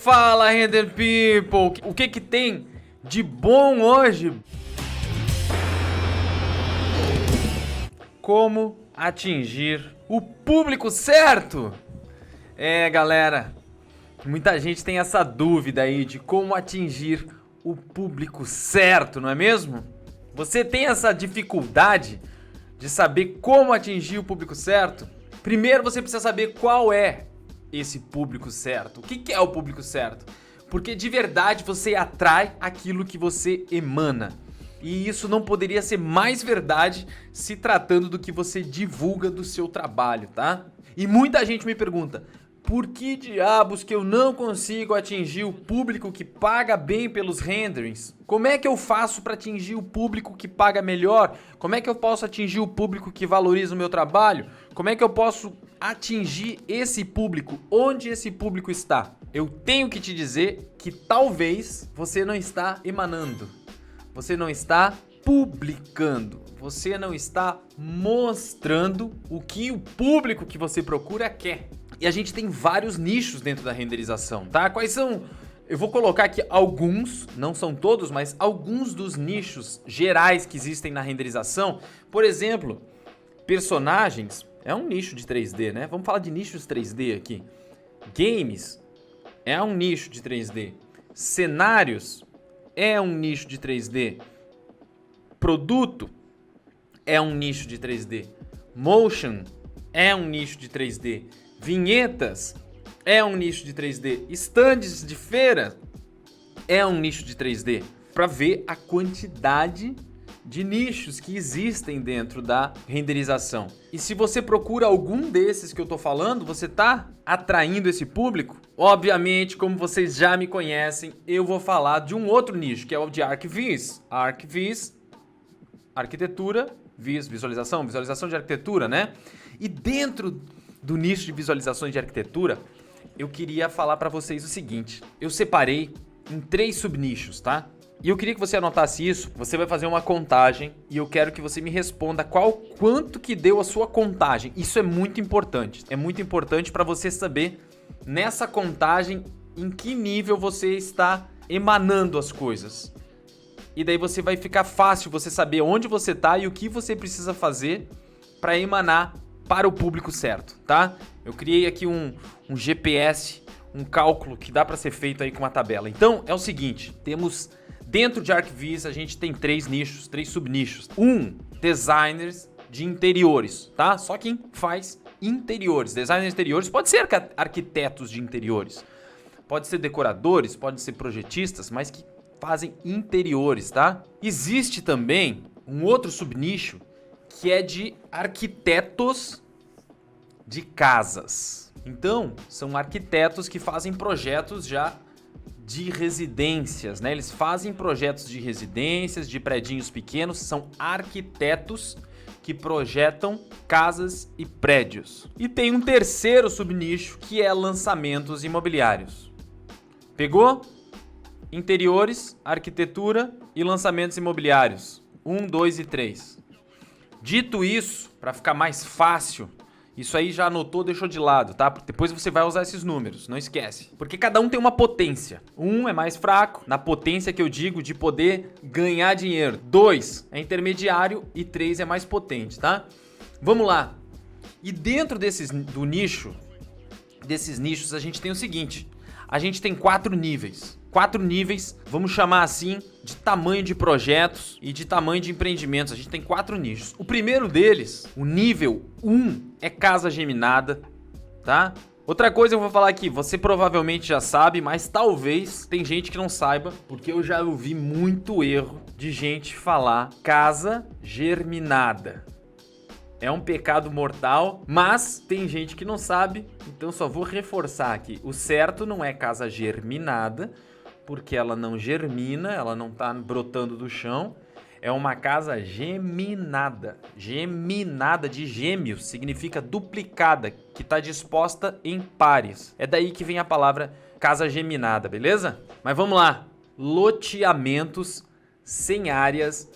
Fala, Render People! O que tem de bom hoje? Como atingir o público certo? Galera, muita gente tem essa dúvida aí de como atingir o público certo, não é mesmo? Você tem essa dificuldade de saber como atingir o público certo? Primeiro você precisa saber qual é esse público certo. O que é o público certo? Porque de verdade você atrai aquilo que você emana. E isso não poderia ser mais verdade se tratando do que você divulga do seu trabalho, tá? E muita gente me pergunta: por que diabos que eu não consigo atingir o público que paga bem pelos renderings? Como é que eu faço para atingir o público que paga melhor? Como é que eu posso atingir o público que valoriza o meu trabalho? Como é que eu posso atingir esse público? Onde esse público está? Eu tenho que te dizer que talvez você não está emanando. Você não está publicando. Você não está mostrando o que o público que você procura quer. E a gente tem vários nichos dentro da renderização, tá? Quais são? Eu vou colocar aqui alguns, não são todos, mas alguns dos nichos gerais que existem na renderização. Por exemplo, personagens é um nicho de 3D, né? Vamos falar de nichos 3D aqui. Games é um nicho de 3D. Cenários é um nicho de 3D. Produto é um nicho de 3D. Motion é um nicho de 3D. Vinhetas é um nicho de 3D. Stands de feira é um nicho de 3D. Para ver a quantidade de nichos que existem dentro da renderização. E se você procura algum desses que eu tô falando, você tá atraindo esse público? Obviamente, como vocês já me conhecem, eu vou falar de um outro nicho, que é o de ArcViz. ArcViz, arquitetura, Viz, visualização de arquitetura, né? E dentro do nicho de visualizações de arquitetura, eu queria falar para vocês o seguinte: eu separei em 3 subnichos, tá? E eu queria que você anotasse isso. Você vai fazer uma contagem e eu quero que você me responda quanto que deu a sua contagem. Isso é muito importante. É muito importante para você saber nessa contagem em que nível você está emanando as coisas. E daí vai ficar fácil você saber onde você tá e o que você precisa fazer para emanar para o público certo, tá? Eu criei aqui um GPS, um cálculo que dá para ser feito aí com uma tabela. Então, é o seguinte, temos dentro de ArcViz a gente tem 3 nichos, 3 subnichos. Designers de interiores, tá? Só quem faz interiores. Designers de interiores pode ser arquitetos de interiores. Pode ser decoradores, pode ser projetistas, mas que fazem interiores, tá? Existe também um outro subnicho que é de arquitetos de casas. Então, são arquitetos que fazem projetos já de residências, né? Eles fazem projetos de residências, de predinhos pequenos, são arquitetos que projetam casas e prédios. E tem um terceiro subnicho que é lançamentos imobiliários. Pegou? Interiores, arquitetura e lançamentos imobiliários. 1, 2 e 3. Dito isso, para ficar mais fácil, isso aí já anotou, deixou de lado, tá? Depois você vai usar esses números, não esquece. Porque cada um tem uma potência. 1 é mais fraco, na potência que eu digo de poder ganhar dinheiro. 2 é intermediário e 3 é mais potente, tá? Vamos lá. E dentro desses nichos, a gente tem o seguinte. A gente tem 4 níveis. 4 níveis, vamos chamar assim, de tamanho de projetos e de tamanho de empreendimentos. A gente tem 4 nichos. O primeiro deles, o nível 1, é casa geminada, tá? Outra coisa eu vou falar aqui, você provavelmente já sabe, mas talvez tem gente que não saiba, porque eu já ouvi muito erro de gente falar casa germinada. É um pecado mortal, mas tem gente que não sabe, então só vou reforçar aqui. O certo não é casa germinada, porque ela não germina, ela não tá brotando do chão. É uma casa geminada. Geminada de gêmeos significa duplicada, que está disposta em pares. É daí que vem a palavra casa geminada, beleza? Mas vamos lá. Loteamentos sem áreas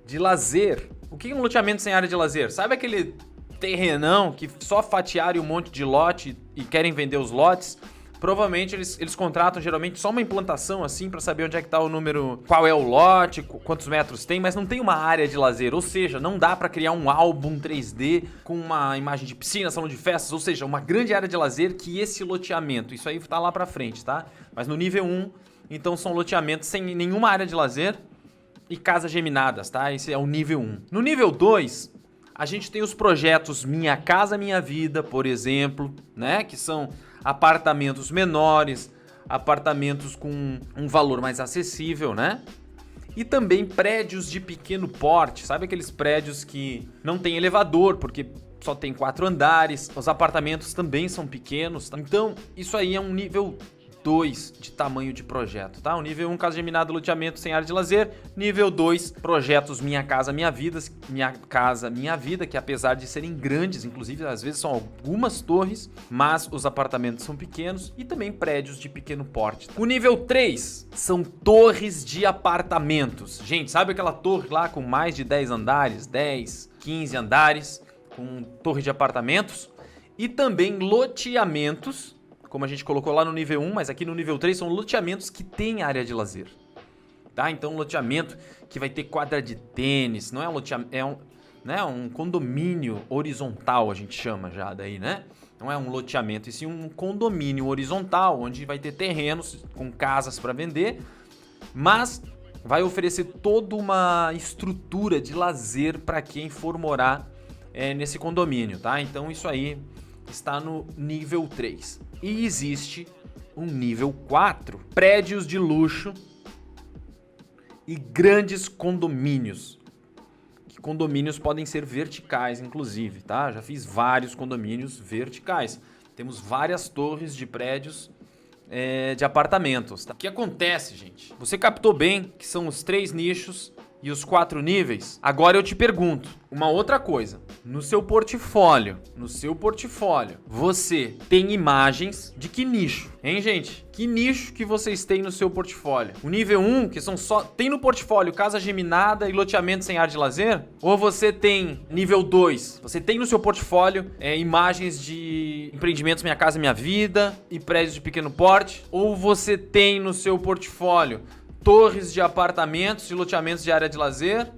de lazer. O que é um loteamento sem área de lazer? Sabe aquele terrenão que só fatiaram um monte de lote e querem vender os lotes provavelmente eles contratam geralmente só uma implantação assim pra saber onde é que tá o número, qual é o lote, quantos metros tem, mas não tem uma área de lazer, ou seja, não dá pra criar um álbum 3D com uma imagem de piscina, salão de festas, ou seja, uma grande área de lazer que esse loteamento, isso aí tá lá pra frente, tá? Mas no nível 1, então são loteamentos sem nenhuma área de lazer e casas geminadas, tá? Esse é o nível 1. No nível 2, a gente tem os projetos Minha Casa Minha Vida, por exemplo, né? Que são apartamentos menores, apartamentos com um valor mais acessível, né? E também prédios de pequeno porte, sabe aqueles prédios que não tem elevador, porque só tem 4 andares, os apartamentos também são pequenos, tá? Então isso aí é um nível 2 de tamanho de projeto, tá? O nível 1, casa geminada, loteamento sem área de lazer. Nível 2, projetos Minha Casa Minha Vida, Minha Casa Minha Vida, que apesar de serem grandes, inclusive às vezes são algumas torres, mas os apartamentos são pequenos e também prédios de pequeno porte. Tá? O nível 3 são torres de apartamentos. Gente, sabe aquela torre lá com mais de 10 andares, 10, 15 andares, com torre de apartamentos? E também loteamentos, como a gente colocou lá no nível 1, mas aqui no nível 3 são loteamentos que têm área de lazer, tá? Então, um loteamento que vai ter quadra de tênis, não é um loteamento, é um condomínio horizontal, a gente chama já daí, né? Não é um loteamento, e sim um condomínio horizontal, onde vai ter terrenos com casas para vender, mas vai oferecer toda uma estrutura de lazer para quem for morar nesse condomínio, tá? Então, isso aí está no nível 3. E existe um nível 4, prédios de luxo e grandes condomínios. Que condomínios podem ser verticais, inclusive, tá? Já fiz vários condomínios verticais. Temos várias torres de prédios de apartamentos. Tá? O que acontece, gente? Você captou bem que são os 3 nichos e os 4 níveis? Agora eu te pergunto uma outra coisa. No seu portfólio, você tem imagens de que nicho? Hein, gente? Que nicho que vocês têm no seu portfólio? O nível 1, que são só... Tem no portfólio casa geminada e loteamento sem área de lazer? Ou você tem nível 2? Você tem no seu portfólio imagens de empreendimentos Minha Casa Minha Vida e prédios de pequeno porte? Ou você tem no seu portfólio torres de apartamentos e loteamentos de área de lazer?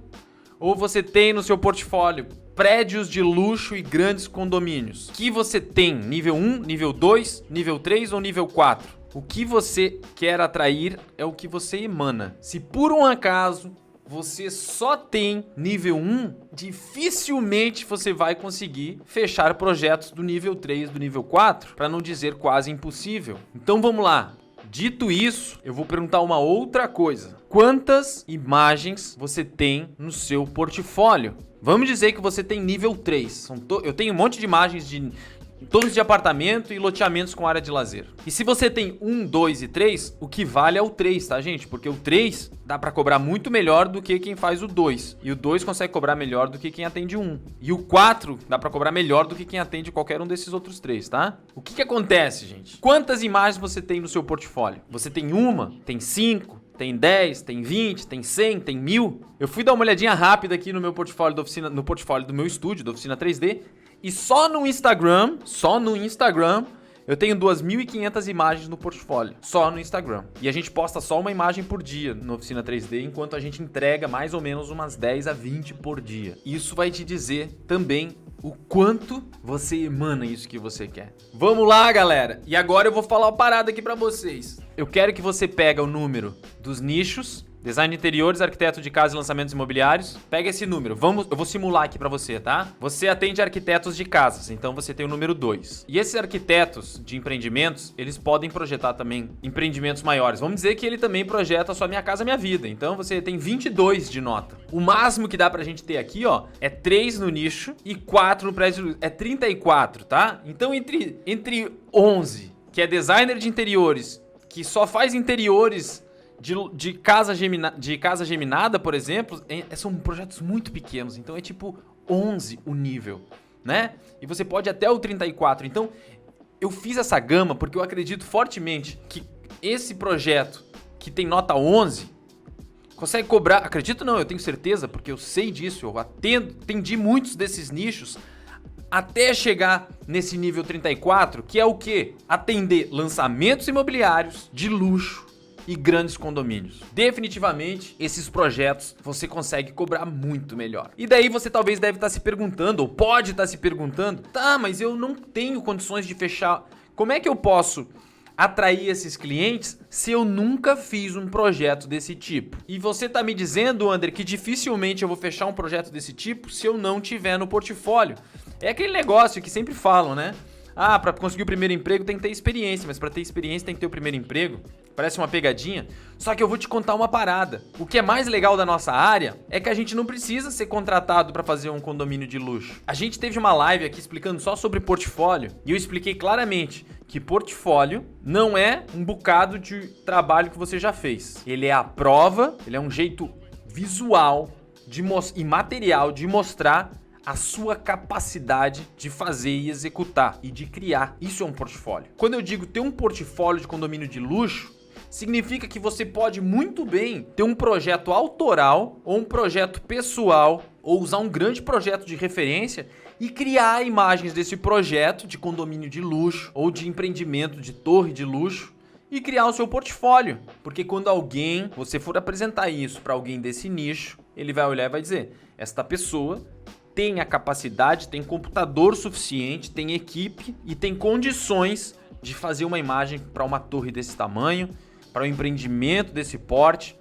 Ou você tem no seu portfólio prédios de luxo e grandes condomínios? O que você tem? Nível 1, nível 2, nível 3 ou nível 4? O que você quer atrair é o que você emana. Se por um acaso você só tem nível 1, dificilmente você vai conseguir fechar projetos do nível 3, do nível 4, para não dizer quase impossível. Então vamos lá. Dito isso, eu vou perguntar uma outra coisa. Quantas imagens você tem no seu portfólio? Vamos dizer que você tem nível 3. Eu tenho um monte de imagens de torres de apartamento e loteamentos com área de lazer. E se você tem 1, 2 e 3, o que vale é o 3, tá, gente? Porque o 3 dá pra cobrar muito melhor do que quem faz o 2. E o 2 consegue cobrar melhor do que quem atende 1. E o 4 dá pra cobrar melhor do que quem atende qualquer um desses outros 3, tá? O que acontece, gente? Quantas imagens você tem no seu portfólio? Você tem uma? Tem 5? Tem 10, tem 20, tem 100, tem 1000? Eu fui dar uma olhadinha rápida aqui no meu portfólio da oficina, no portfólio do meu estúdio, da Oficina 3D, e só no Instagram, eu tenho 2.500 imagens no portfólio, só no Instagram. E a gente posta só uma imagem por dia no Oficina 3D, enquanto a gente entrega mais ou menos umas 10 a 20 por dia. Isso vai te dizer também o quanto você emana isso que você quer. Vamos lá, galera! E agora eu vou falar uma parada aqui pra vocês. Eu quero que você pegue o número dos nichos, design de interiores, arquiteto de casas e lançamentos imobiliários. Pega esse número. Eu vou simular aqui pra você, tá? Você atende arquitetos de casas, então você tem o número 2. E esses arquitetos de empreendimentos, eles podem projetar também empreendimentos maiores. Vamos dizer que ele também projeta só Minha Casa Minha Vida. Então você tem 22 de nota. O máximo que dá pra gente ter aqui, ó, é 3 no nicho e 4 no prédio. É 34, tá? Então entre 11, que é designer de interiores, que só faz interiores de casa geminada, por exemplo, são projetos muito pequenos. Então é tipo 11 o nível, né? E você pode até o 34. Então eu fiz essa gama porque eu acredito fortemente que esse projeto que tem nota 11 consegue cobrar... Acredito não, eu tenho certeza, porque eu sei disso. Eu atendi muitos desses nichos até chegar nesse nível 34, que é o quê? Atender lançamentos imobiliários de luxo e grandes condomínios. Definitivamente, esses projetos você consegue cobrar muito melhor. E daí você talvez deve estar se perguntando, ou pode estar se perguntando, tá, mas eu não tenho condições de fechar. Como é que eu posso atrair esses clientes se eu nunca fiz um projeto desse tipo? E você tá me dizendo, André, que dificilmente eu vou fechar um projeto desse tipo se eu não tiver no portfólio. É aquele negócio que sempre falam, né? Ah, para conseguir o primeiro emprego tem que ter experiência, mas para ter experiência tem que ter o primeiro emprego. Parece uma pegadinha. Só que eu vou te contar uma parada. O que é mais legal da nossa área é que a gente não precisa ser contratado para fazer um condomínio de luxo. A gente teve uma live aqui explicando só sobre portfólio e eu expliquei claramente que portfólio não é um bocado de trabalho que você já fez. Ele é a prova, ele é um jeito visual e material de mostrar a sua capacidade de fazer e executar e de criar. Isso é um portfólio. Quando eu digo ter um portfólio de condomínio de luxo, significa que você pode muito bem ter um projeto autoral ou um projeto pessoal ou usar um grande projeto de referência e criar imagens desse projeto de condomínio de luxo ou de empreendimento de torre de luxo e criar o seu portfólio. Porque quando você for apresentar isso para alguém desse nicho, ele vai olhar e vai dizer: esta pessoa tem a capacidade, tem computador suficiente, tem equipe e tem condições de fazer uma imagem para uma torre desse tamanho, para um empreendimento desse porte,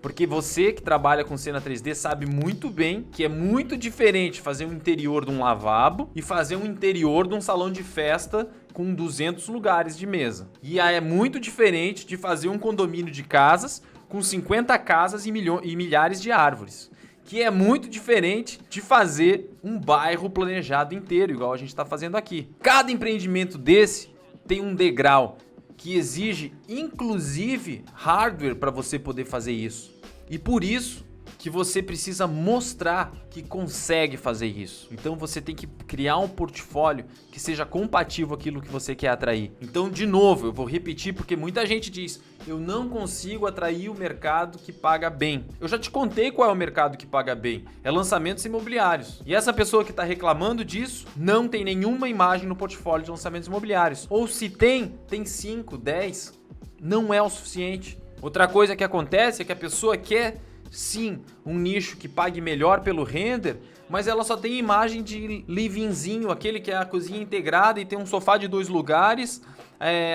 porque você que trabalha com cena 3D sabe muito bem que é muito diferente fazer um interior de um lavabo e fazer um interior de um salão de festa com 200 lugares de mesa. E é muito diferente de fazer um condomínio de casas com 50 casas e milhares de árvores. Que é muito diferente de fazer um bairro planejado inteiro, igual a gente está fazendo aqui. Cada empreendimento desse tem um degrau que exige, inclusive, hardware para você poder fazer isso. E por isso que você precisa mostrar que consegue fazer isso. Então você tem que criar um portfólio que seja compatível com aquilo que você quer atrair. Então, de novo, eu vou repetir porque muita gente diz: eu não consigo atrair o mercado que paga bem. Eu já te contei qual é o mercado que paga bem. É lançamentos imobiliários. E essa pessoa que está reclamando disso não tem nenhuma imagem no portfólio de lançamentos imobiliários. Ou se tem 5, 10, não é o suficiente. Outra coisa que acontece é que a pessoa quer sim um nicho que pague melhor pelo render, mas ela só tem imagem de livingzinho, aquele que é a cozinha integrada e tem um sofá de 2 lugares,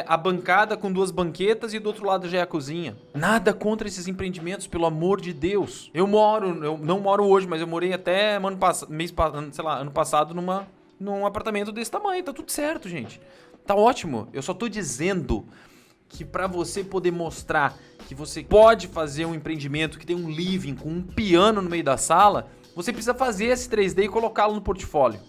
a bancada com 2 banquetas e do outro lado já é a cozinha. Nada contra esses empreendimentos, pelo amor de Deus. Eu não moro hoje, mas eu morei até ano passado num apartamento desse tamanho. Tá tudo certo, gente. Tá ótimo. Eu só tô dizendo que para você poder mostrar que você pode fazer um empreendimento que tem um living com um piano no meio da sala, você precisa fazer esse 3D e colocá-lo no portfólio.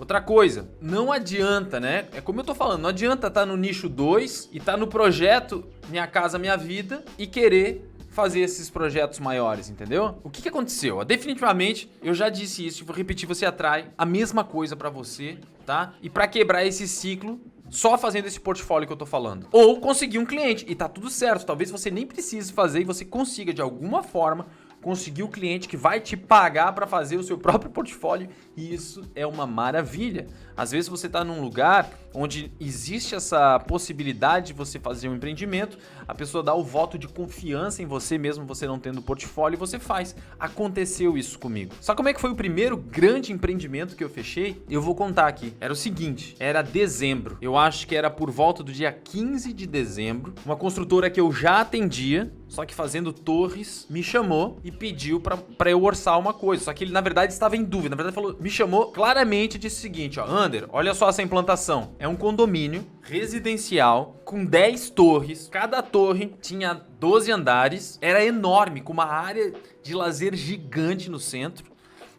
Outra coisa, não adianta, né? É como eu tô falando, não adianta estar no nicho 2 e estar no projeto Minha Casa Minha Vida e querer fazer esses projetos maiores, entendeu? O que aconteceu? Definitivamente, eu já disse isso, vou repetir, você atrai a mesma coisa pra você, tá? E pra quebrar esse ciclo, só fazendo esse portfólio que eu tô falando. Ou conseguir um cliente, e tá tudo certo, talvez você nem precise fazer e você consiga de alguma forma conseguir o cliente que vai te pagar para fazer o seu próprio portfólio, e isso é uma maravilha. Às vezes você está num lugar onde existe essa possibilidade de você fazer um empreendimento, a pessoa dá o voto de confiança em você, mesmo você não tendo portfólio, e você faz. Aconteceu isso comigo. Sabe como é que foi o primeiro grande empreendimento que eu fechei? Eu vou contar aqui. Era o seguinte, era dezembro. Eu acho que era por volta do dia 15 de dezembro. Uma construtora que eu já atendia, só que fazendo torres, me chamou e pediu pra eu orçar uma coisa. Só que ele, na verdade, estava em dúvida. Na verdade, me chamou claramente e disse o seguinte, ó, Ander, olha só essa implantação. É um condomínio residencial com 10 torres. Cada torre tinha 12 andares. Era enorme, com uma área de lazer gigante no centro.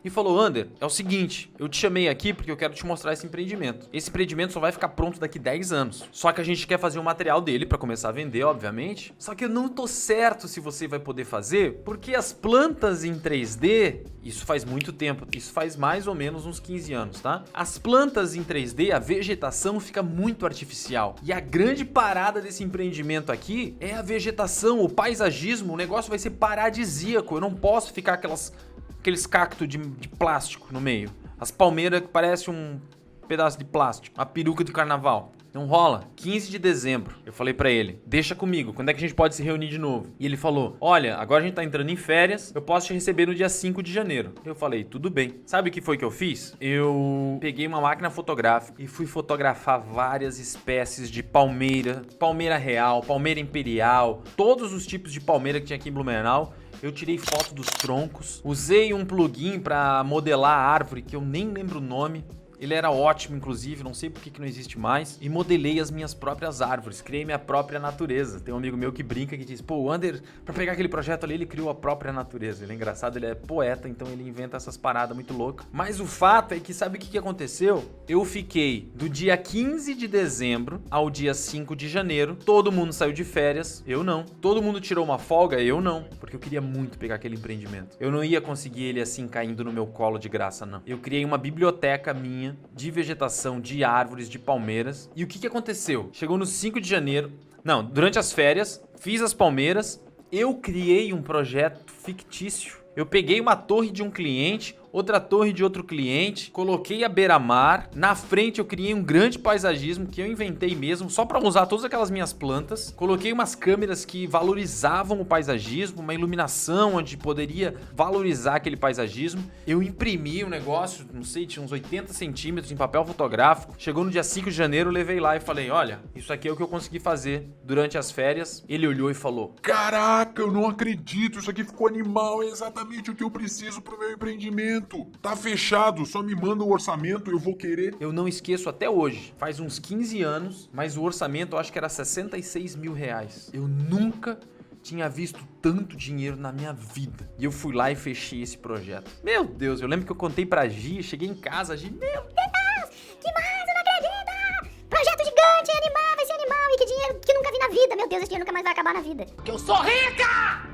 E falou, Ander, é o seguinte, eu te chamei aqui porque eu quero te mostrar esse empreendimento. Esse empreendimento só vai ficar pronto daqui 10 anos. Só que a gente quer fazer o material dele pra começar a vender, obviamente. Só que eu não tô certo se você vai poder fazer, porque as plantas em 3D, isso faz muito tempo, isso faz mais ou menos uns 15 anos, tá? As plantas em 3D, a vegetação fica muito artificial. E a grande parada desse empreendimento aqui é a vegetação, o paisagismo, o negócio vai ser paradisíaco. Eu não posso ficar aqueles cactos de plástico no meio. As palmeiras que parecem pedaço de plástico, uma peruca de carnaval. Não rola. 15 de dezembro. Eu falei pra ele, deixa comigo, quando é que a gente pode se reunir de novo? E ele falou, olha, agora a gente tá entrando em férias, eu posso te receber no dia 5 de janeiro. Eu falei, tudo bem. Sabe o que foi que eu fiz? Eu peguei uma máquina fotográfica e fui fotografar várias espécies de palmeira, palmeira real, palmeira imperial, todos os tipos de palmeira que tinha aqui em Blumenau. Eu tirei foto dos troncos, usei um plugin pra modelar a árvore, que eu nem lembro o nome. Ele era ótimo, inclusive, não sei por que não existe mais. E modelei as minhas próprias árvores, criei minha própria natureza. Tem um amigo meu que brinca, que diz, pô, o Ander, pra pegar aquele projeto ali, ele criou a própria natureza. Ele é engraçado, ele é poeta, então ele inventa essas paradas muito loucas. Mas o fato é que, sabe o que aconteceu? Eu fiquei do dia 15 de dezembro ao dia 5 de janeiro. Todo mundo saiu de férias, eu não. Todo mundo tirou uma folga, eu não. Porque eu queria muito pegar aquele empreendimento. Eu não ia conseguir ele assim, caindo no meu colo de graça, não. Eu criei uma biblioteca minha, de vegetação, de árvores, de palmeiras. E o que aconteceu? Chegou no 5 de janeiro, não, durante as férias, fiz as palmeiras, eu criei um projeto fictício. Eu peguei uma torre de um cliente, outra torre de outro cliente, coloquei a beira-mar, na frente eu criei um grande paisagismo que eu inventei mesmo, só para usar todas aquelas minhas plantas, coloquei umas câmeras que valorizavam o paisagismo, uma iluminação onde poderia valorizar aquele paisagismo, eu imprimi um negócio, não sei, tinha uns 80 centímetros em papel fotográfico, chegou no dia 5 de janeiro, eu levei lá e falei, olha, isso aqui é o que eu consegui fazer durante as férias. Ele olhou e falou, caraca, eu não acredito, isso aqui ficou animal, é exatamente o que eu preciso pro meu empreendimento. Tá fechado, só me manda o orçamento, eu vou querer. Eu não esqueço até hoje, faz uns 15 anos, mas o orçamento eu acho que era 66 mil reais. Eu nunca tinha visto tanto dinheiro na minha vida. E eu fui lá e fechei esse projeto. Meu Deus, eu lembro que eu contei pra Gi, cheguei em casa, a Gi, meu Deus, que massa, eu não acredito! Projeto gigante, é animal, vai ser animal, e que dinheiro que eu nunca vi na vida. Meu Deus, esse dinheiro nunca mais vai acabar na vida. Que eu sou rica!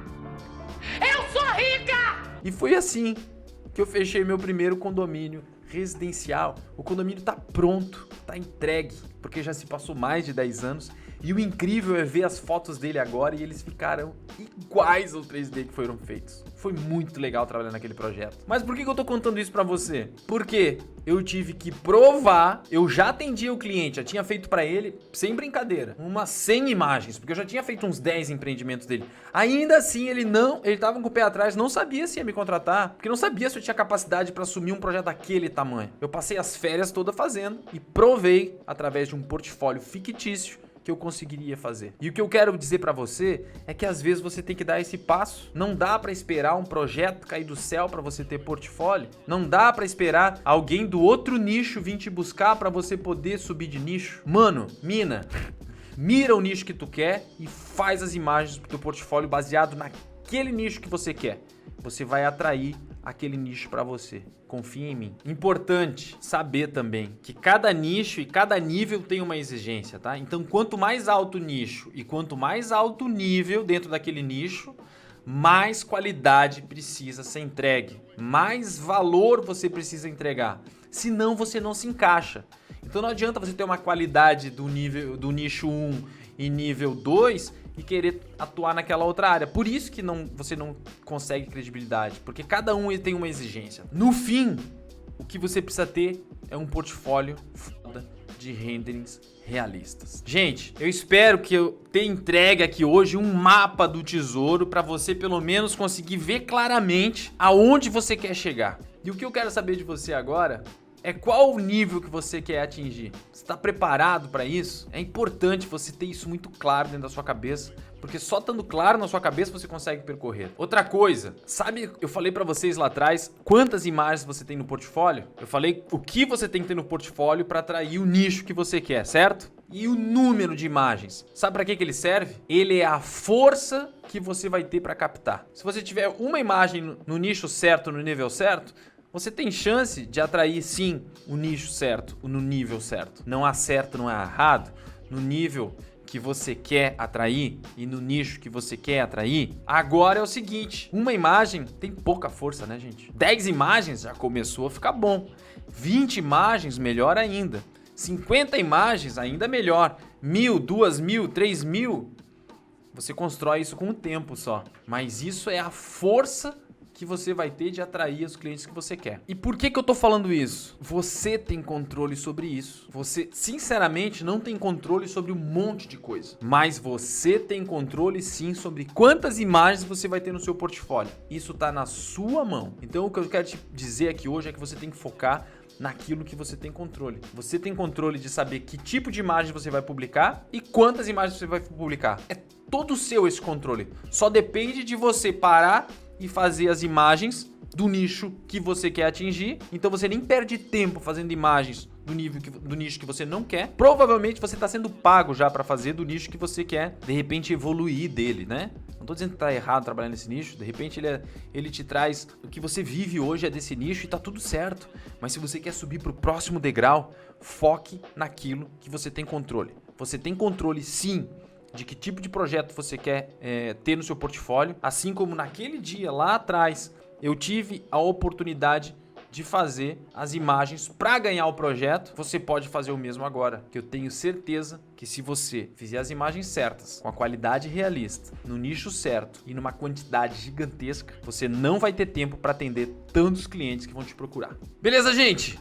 Eu sou rica! E foi assim que eu fechei meu primeiro condomínio residencial. O condomínio tá pronto, tá entregue, porque já se passou mais de 10 anos. E o incrível é ver as fotos dele agora e eles ficaram iguais ao 3D que foram feitos. Foi muito legal trabalhar naquele projeto. Mas por que eu tô contando isso pra você? Porque eu tive que provar, eu já atendia o cliente, já tinha feito pra ele, sem brincadeira, umas 100 imagens, porque eu já tinha feito uns 10 empreendimentos dele. Ainda assim, ele tava com o pé atrás, não sabia se ia me contratar, porque não sabia se eu tinha capacidade pra assumir um projeto daquele tamanho. Eu passei as férias todas fazendo e provei, através de um portfólio fictício, que eu conseguiria fazer. E o que eu quero dizer pra você é que às vezes você tem que dar esse passo. Não dá pra esperar um projeto cair do céu pra você ter portfólio. Não dá pra esperar alguém do outro nicho vir te buscar pra você poder subir de nicho. Mano, mina, mira o nicho que tu quer e faz as imagens pro teu portfólio baseado naquele nicho que você quer. Você vai atrair aquele nicho pra você. Confia em mim. Importante saber também que cada nicho e cada nível tem uma exigência, tá? Então, quanto mais alto o nicho e quanto mais alto o nível dentro daquele nicho, mais qualidade precisa ser entregue, mais valor você precisa entregar. Senão você não se encaixa. Então não adianta você ter uma qualidade do nicho 1 e nível 2 e querer atuar naquela outra área. Por isso que você não consegue credibilidade, porque cada um tem uma exigência. No fim, o que você precisa ter é um portfólio foda de renderings realistas. Gente, eu espero que eu tenha entregue aqui hoje um mapa do tesouro para você pelo menos conseguir ver claramente aonde você quer chegar. E o que eu quero saber de você agora é qual o nível que você quer atingir. Você está preparado para isso? É importante você ter isso muito claro dentro da sua cabeça, porque só estando claro na sua cabeça você consegue percorrer. Outra coisa, sabe, eu falei para vocês lá atrás quantas imagens você tem no portfólio? Eu falei o que você tem que ter no portfólio para atrair o nicho que você quer, certo? E o número de imagens, sabe para que ele serve? Ele é a força que você vai ter para captar. Se você tiver uma imagem no nicho certo, no nível certo, você tem chance de atrair, sim, o nicho certo, no nível certo. Não há certo, não há errado. No nível que você quer atrair e no nicho que você quer atrair. Agora é o seguinte, uma imagem tem pouca força, né, gente? 10 imagens já começou a ficar bom. 20 imagens, melhor ainda. 50 imagens, ainda melhor. 1.000, 2.000, 3.000. Você constrói isso com o tempo só. Mas isso é a força que você vai ter de atrair os clientes que você quer. E por que eu tô falando isso? Você tem controle sobre isso. Você, sinceramente, não tem controle sobre um monte de coisa. Mas você tem controle, sim, sobre quantas imagens você vai ter no seu portfólio. Isso tá na sua mão. Então, o que eu quero te dizer aqui hoje é que você tem que focar naquilo que você tem controle. Você tem controle de saber que tipo de imagem você vai publicar e quantas imagens você vai publicar. É todo seu esse controle. Só depende de você parar e fazer as imagens do nicho que você quer atingir. Então você nem perde tempo fazendo imagens do nicho que você não quer. Provavelmente você está sendo pago já para fazer do nicho que você quer, de repente, evoluir dele, né? Não tô dizendo que tá errado trabalhar nesse nicho, de repente ele te traz o que você vive hoje é desse nicho e tá tudo certo. Mas se você quer subir pro próximo degrau, foque naquilo que você tem controle. Você tem controle, sim, de que tipo de projeto você quer ter no seu portfólio, assim como naquele dia lá atrás eu tive a oportunidade de fazer as imagens para ganhar o projeto, você pode fazer o mesmo agora, que eu tenho certeza que se você fizer as imagens certas, com a qualidade realista, no nicho certo e numa quantidade gigantesca, você não vai ter tempo para atender tantos clientes que vão te procurar. Beleza, gente?